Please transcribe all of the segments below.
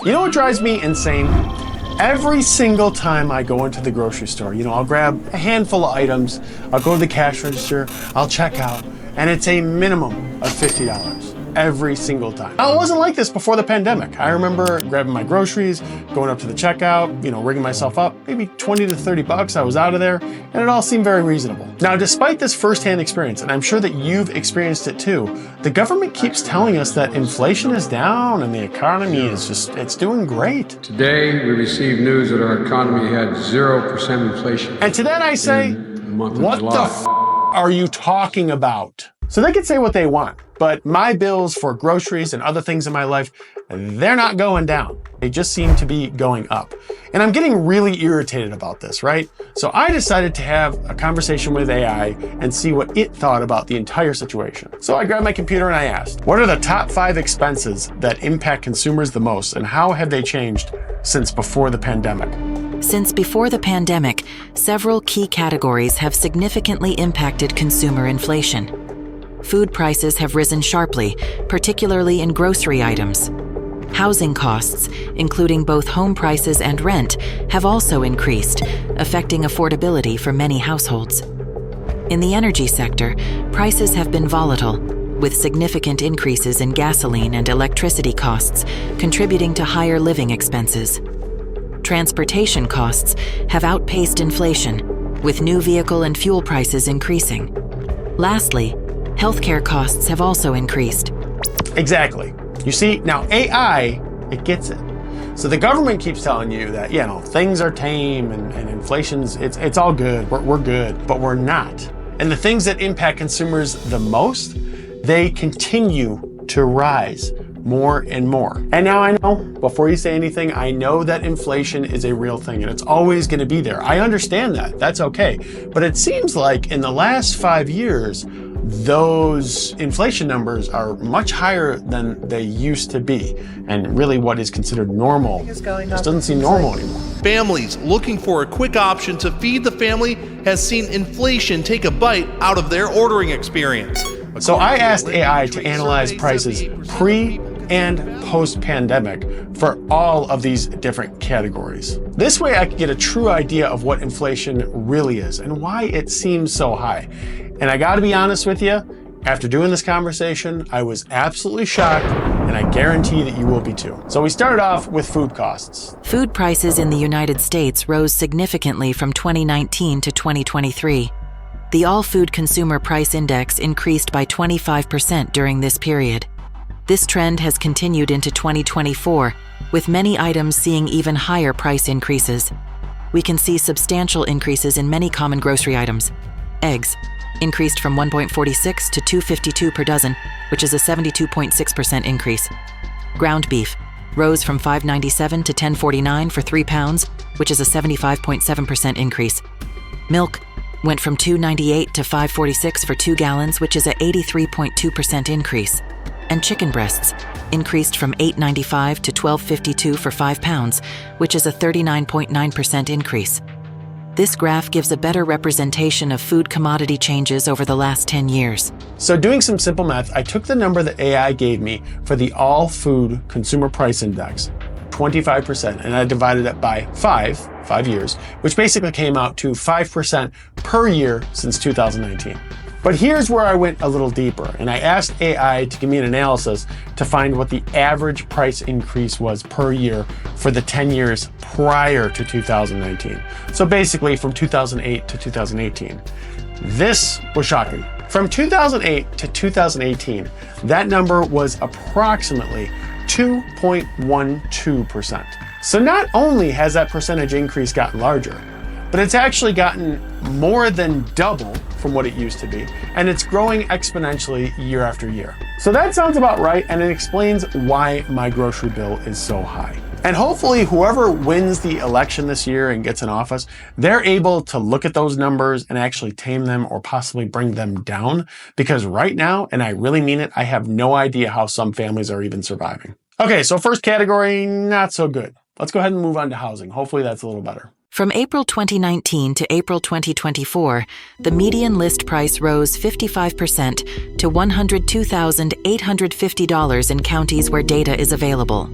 You know what drives me insane? Every single time I go into the grocery store, I'll grab a handful of items, I'll go to the cash register, I'll check out, and it's a minimum of $50 every single time. Now, it wasn't like this before the pandemic. I remember grabbing my groceries, going up to the checkout, rigging myself up, maybe 20 to 30 bucks, I was out of there, and it all seemed very reasonable. Now, despite this firsthand experience, and I'm sure that you've experienced it too, the government keeps telling us that inflation is down and the economy is it's doing great. Today, we received news that our economy had 0% inflation. And to that I say, what the f are you talking about? So they can say what they want, but my bills for groceries and other things in my life, they're not going down. They just seem to be going up. And I'm getting really irritated about this, right? So I decided to have a conversation with AI and see what it thought about the entire situation. So I grabbed my computer and I asked, what are the top 5 expenses that impact consumers the most and how have they changed since before the pandemic? Since before the pandemic, several key categories have significantly impacted consumer inflation. Food prices have risen sharply, particularly in grocery items. Housing costs, including both home prices and rent, have also increased, affecting affordability for many households. In the energy sector, prices have been volatile, with significant increases in gasoline and electricity costs contributing to higher living expenses. Transportation costs have outpaced inflation, with new vehicle and fuel prices increasing. Lastly, healthcare costs have also increased. Exactly. You see, now AI, it gets it. So the government keeps telling you that, things are tame and inflation's, it's all good, we're good, but we're not. And the things that impact consumers the most, they continue to rise more and more. And now I know, before you say anything, I know that inflation is a real thing and it's always gonna be there. I understand that, that's okay. But it seems like in the last 5 years, those inflation numbers are much higher than they used to be. And really what is considered normal just doesn't seem normal anymore. Families looking for a quick option to feed the family has seen inflation take a bite out of their ordering experience. So I asked AI to analyze prices pre and post-pandemic for all of these different categories. This way I could get a true idea of what inflation really is and why it seems so high. And I gotta be honest with you, after doing this conversation, I was absolutely shocked, and I guarantee that you will be too. So we started off with food costs. Food prices in the United States rose significantly from 2019 to 2023. The All-Food Consumer Price Index increased by 25% during this period. This trend has continued into 2024, with many items seeing even higher price increases. We can see substantial increases in many common grocery items. Eggs increased from $1.46 to $2.52 per dozen, which is a 72.6% increase. Ground beef rose from $5.97 to $10.49 for 3 pounds, which is a 75.7% increase. Milk went from $2.98 to $5.46 for 2 gallons, which is a 83.2% increase. And chicken breasts increased from $8.95 to $12.52 for 5 pounds, which is a 39.9% increase. This graph gives a better representation of food commodity changes over the last 10 years. So doing some simple math, I took the number that AI gave me for the All-Food Consumer Price Index, 25%, and I divided it by 5 years, which basically came out to 5% per year since 2019. But here's where I went a little deeper, and I asked AI to give me an analysis to find what the average price increase was per year for the 10 years prior to 2019. So basically from 2008 to 2018. This was shocking. From 2008 to 2018, that number was approximately 2.12%. So not only has that percentage increase gotten larger, but it's actually gotten more than double from what it used to be, and it's growing exponentially year after year. So that sounds about right, and it explains why my grocery bill is so high. And hopefully whoever wins the election this year and gets in office, they're able to look at those numbers and actually tame them or possibly bring them down, because right now, and I really mean it, I have no idea how some families are even surviving. Okay, so first category, not so good. Let's go ahead and move on to housing. Hopefully that's a little better. From April 2019 to April 2024, the median list price rose 55% to $102,850 in counties where data is available.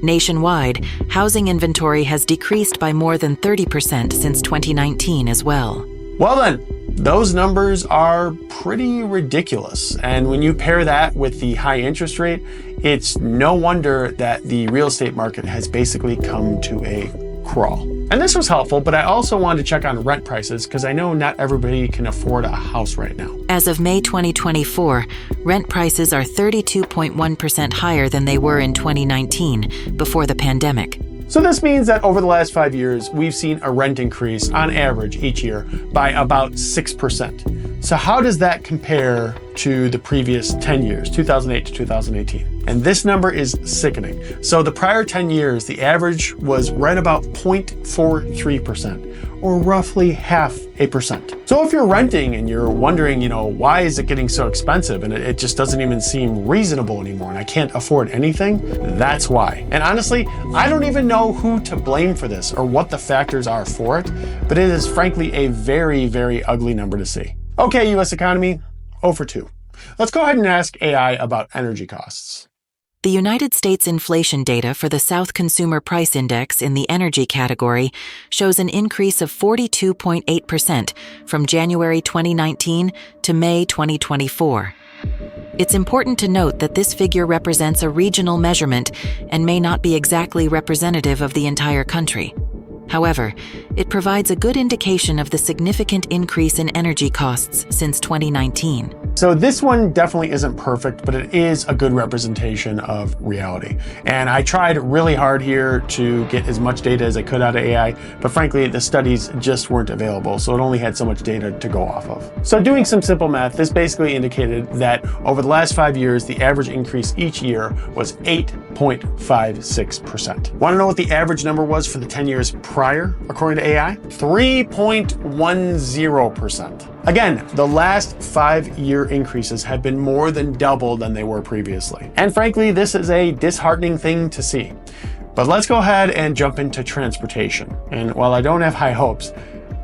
Nationwide, housing inventory has decreased by more than 30% since 2019 as well. Well then, those numbers are pretty ridiculous. And when you pair that with the high interest rate, it's no wonder that the real estate market has basically come to a crawl. And this was helpful, but I also wanted to check on rent prices because I know not everybody can afford a house right now. As of May 2024, rent prices are 32.1% higher than they were in 2019, before the pandemic. So this means that over the last 5 years, we've seen a rent increase on average each year by about 6%. So how does that compare to the previous 10 years, 2008 to 2018? And this number is sickening. So the prior 10 years, the average was right about 0.43%, or roughly 0.5%. So if you're renting and you're wondering, why is it getting so expensive and it just doesn't even seem reasonable anymore and I can't afford anything, that's why. And honestly, I don't even know who to blame for this or what the factors are for it, but it is frankly a very, very ugly number to see. Okay, US economy, 0 for 2. Let's go ahead and ask AI about energy costs. The United States inflation data for the South Consumer Price Index in the energy category shows an increase of 42.8% from January 2019 to May 2024. It's important to note that this figure represents a regional measurement and may not be exactly representative of the entire country. However, it provides a good indication of the significant increase in energy costs since 2019. So this one definitely isn't perfect, but it is a good representation of reality. And I tried really hard here to get as much data as I could out of AI, but frankly, the studies just weren't available, so it only had so much data to go off of. So doing some simple math, this basically indicated that over the last 5 years, the average increase each year was 8.56%. Want to know what the average number was for the 10 years prior, according to AI? 3.10%. Again, the last 5-year increases have been more than double than they were previously. And frankly, this is a disheartening thing to see. But let's go ahead and jump into transportation. And while I don't have high hopes,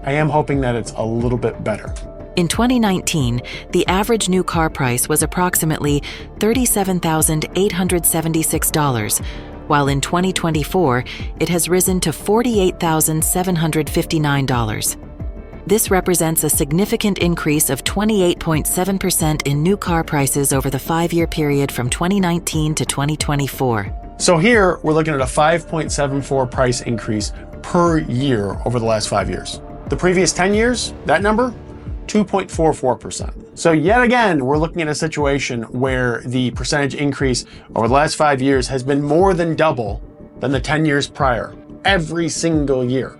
I am hoping that it's a little bit better. In 2019, the average new car price was approximately $37,876, while in 2024, it has risen to $48,759. This represents a significant increase of 28.7% in new car prices over the 5-year period from 2019 to 2024. So here, we're looking at a 5.74 price increase per year over the last 5 years. The previous 10 years, that number, 2.44%. So yet again, we're looking at a situation where the percentage increase over the last 5 years has been more than double than the 10 years prior, every single year.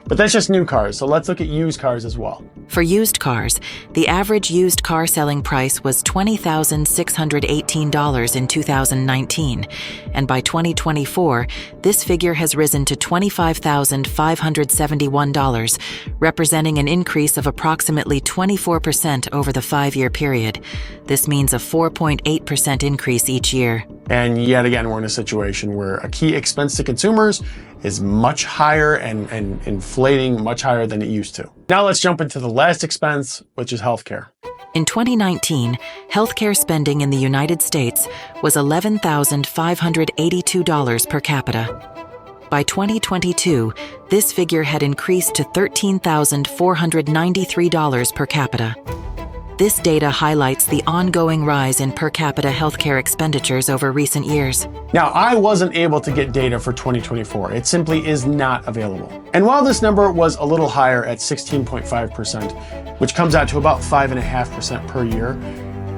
But that's just new cars, so let's look at used cars as well. For used cars, the average used car selling price was $20,618 in 2019, and by 2024, this figure has risen to $25,571, representing an increase of approximately 24% over the 5-year period. This means a 4.8% increase each year. And yet again, we're in a situation where a key expense to consumers is much higher and inflating much higher than it used to. Now let's jump into the last expense, which is healthcare. In 2019, healthcare spending in the United States was $11,582 per capita. By 2022, this figure had increased to $13,493 per capita. This data highlights the ongoing rise in per capita healthcare expenditures over recent years. Now, I wasn't able to get data for 2024. It simply is not available. And while this number was a little higher at 16.5%, which comes out to about 5.5% per year,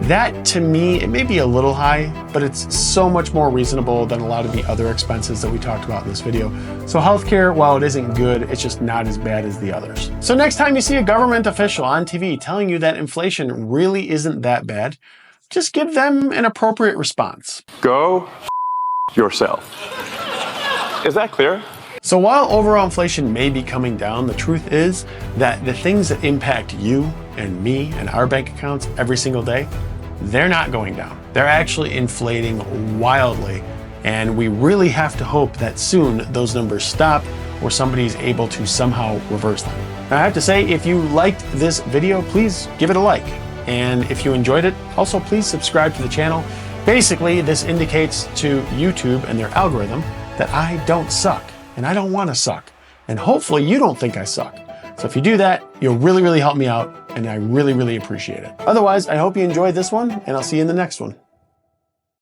that to me, it may be a little high, but it's so much more reasonable than a lot of the other expenses that we talked about in this video. So healthcare, while it isn't good, it's just not as bad as the others. So next time you see a government official on TV telling you that inflation really isn't that bad, just give them an appropriate response. Go yourself. Is that clear? So while overall inflation may be coming down, the truth is that the things that impact you and me and our bank accounts every single day, they're not going down. They're actually inflating wildly, and we really have to hope that soon those numbers stop or somebody's able to somehow reverse them. Now, I have to say, if you liked this video, please give it a like. And if you enjoyed it, also please subscribe to the channel. Basically, this indicates to YouTube and their algorithm that I don't suck, and I don't want to suck. And hopefully you don't think I suck. So if you do that, you'll really, really help me out, and I really, really appreciate it. Otherwise, I hope you enjoyed this one, and I'll see you in the next one.